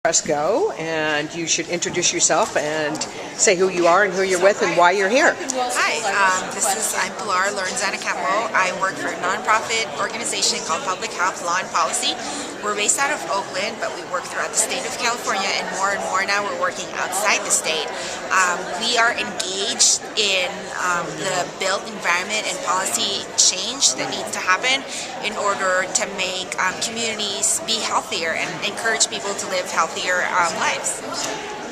Press go, and you should introduce yourself and say who you are and who you're with and why you're here. Hi, I'm Pilar, Lorenzana-Campo. I work for a nonprofit organization called Public Health Law and Policy. We're based out of Oakland, but we work throughout the state of California, and more now we're working outside the state. We are engaged in the built environment and policy change that needs to happen in order to make communities be healthier and encourage people to live healthier lives.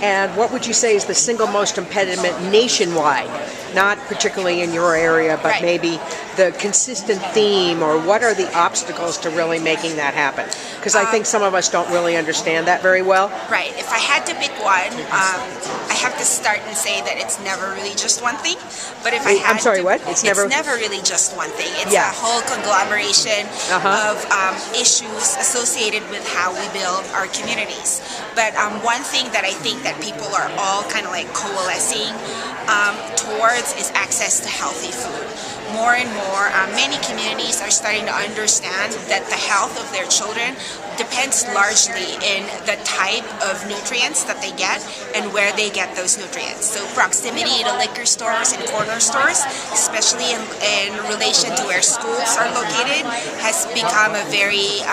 And what would you say is the single most impediment nationwide? Not particularly in your area, but Right. maybe the consistent theme, or what are the obstacles to really making that happen? Because I think some of us don't really understand that very well. Right. If I had to pick one, I have to start and say that it's never really just one thing. But if I had I'm sorry, to, what? It's never really just one thing. It's Yeah. a whole conglomeration of issues associated with how we build our communities. But one thing that I think that people are all kind of like coalescing towards is access to healthy food. More and more, many communities are starting to understand that the health of their children depends largely in the type of nutrients that they get and where they get those nutrients. So proximity to liquor stores and corner stores, especially in relation to where schools are located, has become a very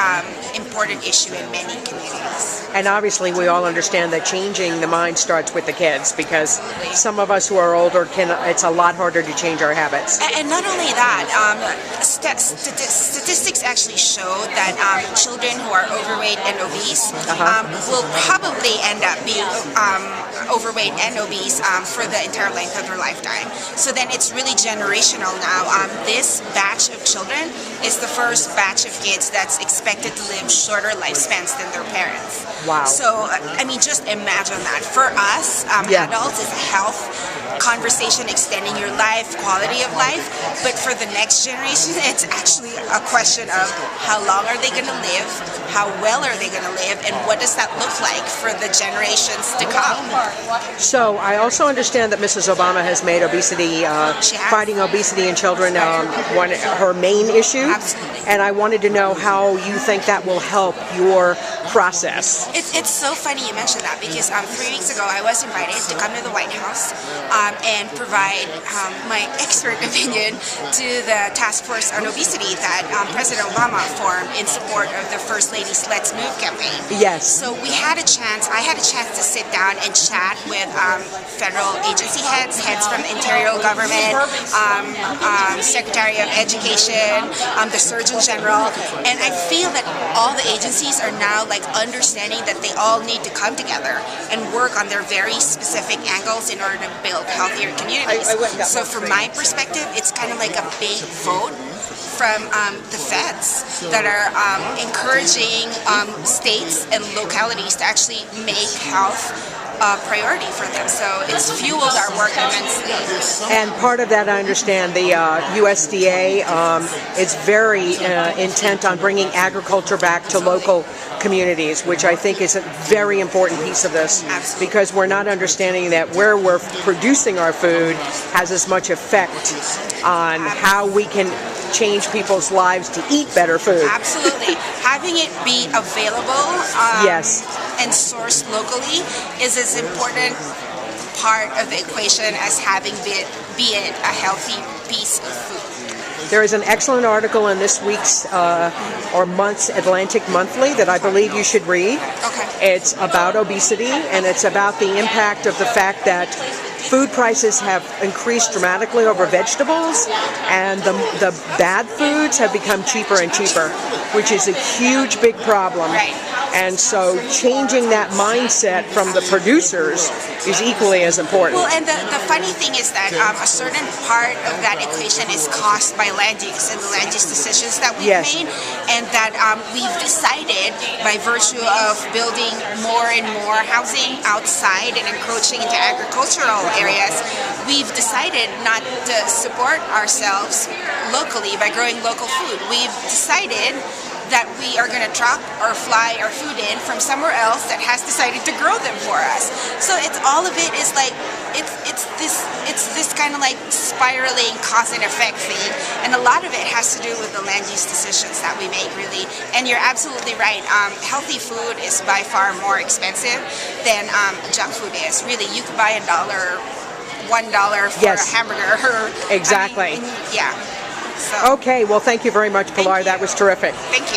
important issue in many communities. And obviously we all understand that changing the mind starts with the kids, because some of us who are older, it's a lot harder to change our habits. And not only that, statistics actually show that children who are overweight and obese will probably end up being overweight and obese for the entire length of their lifetime. So then it's really generational now. This batch of children is the first batch of kids that's expected to live shorter lifespans than their parents. Wow. So, I mean, just imagine that. For us, adults, it's a health conversation, extending your life, quality of life. But for the next generation, it's actually a question of how long are they going to live, how well are they going to live, and what does that look like for the generations to come. So I also understand that Mrs. Obama has made obesity, fighting obesity in children, her main issue. Absolutely. And I wanted to know how you think that will help your process. It's so funny you mentioned that, because 3 weeks ago I was invited to come to the White House and provide my expert opinion to the task force on obesity that President Obama formed in support of the First Lady's Let's Move campaign. Yes. So I had a chance to sit down and chat with federal agency heads from the Interior Government, Secretary of Education, the Surgeon General, and I feel that all the agencies are now like understanding that they all need to come together and work on their very specific angles in order to build healthier communities. So from my perspective, it's kind of like a big vote from the feds that are encouraging states and localities to actually make health a priority for them. So it's fueled our work immensely. And part of that, I understand, the USDA is very intent on bringing agriculture back to local communities, which I think is a very important piece of this. Absolutely. Because we're not understanding that where we're producing our food has as much effect on how we can change people's lives to eat better food. Absolutely. Having it be available Yes. and sourced locally is as important part of the equation as having be it a healthy piece of food. There is an excellent article in this week's or month's Atlantic Monthly that I believe you should read. Okay. It's about obesity, and it's about the impact of the fact that food prices have increased dramatically over vegetables, and the bad foods have become cheaper and cheaper, which is a huge, big problem. Right. And so changing that mindset from the producers is equally as important. Well, and the funny thing is that a certain part of that equation is caused by land use and the land use decisions that we've Yes. made, and that we've decided, by virtue of building more and more housing outside and encroaching into agricultural areas, we've decided not to support ourselves locally by growing local food. We've decided that we are going to truck or fly our food in from somewhere else that has decided to grow them for us. So it's all of it is like it's it's this kind of like spiraling cause and effect thing, and a lot of it has to do with the land use decisions that we make, really. And you're absolutely right. Healthy food is by far more expensive than junk food is. Really, you could buy $1 for Yes. a hamburger. Exactly. Yeah. So, Okay, well, thank you very much, Pilar. That was terrific. thank you.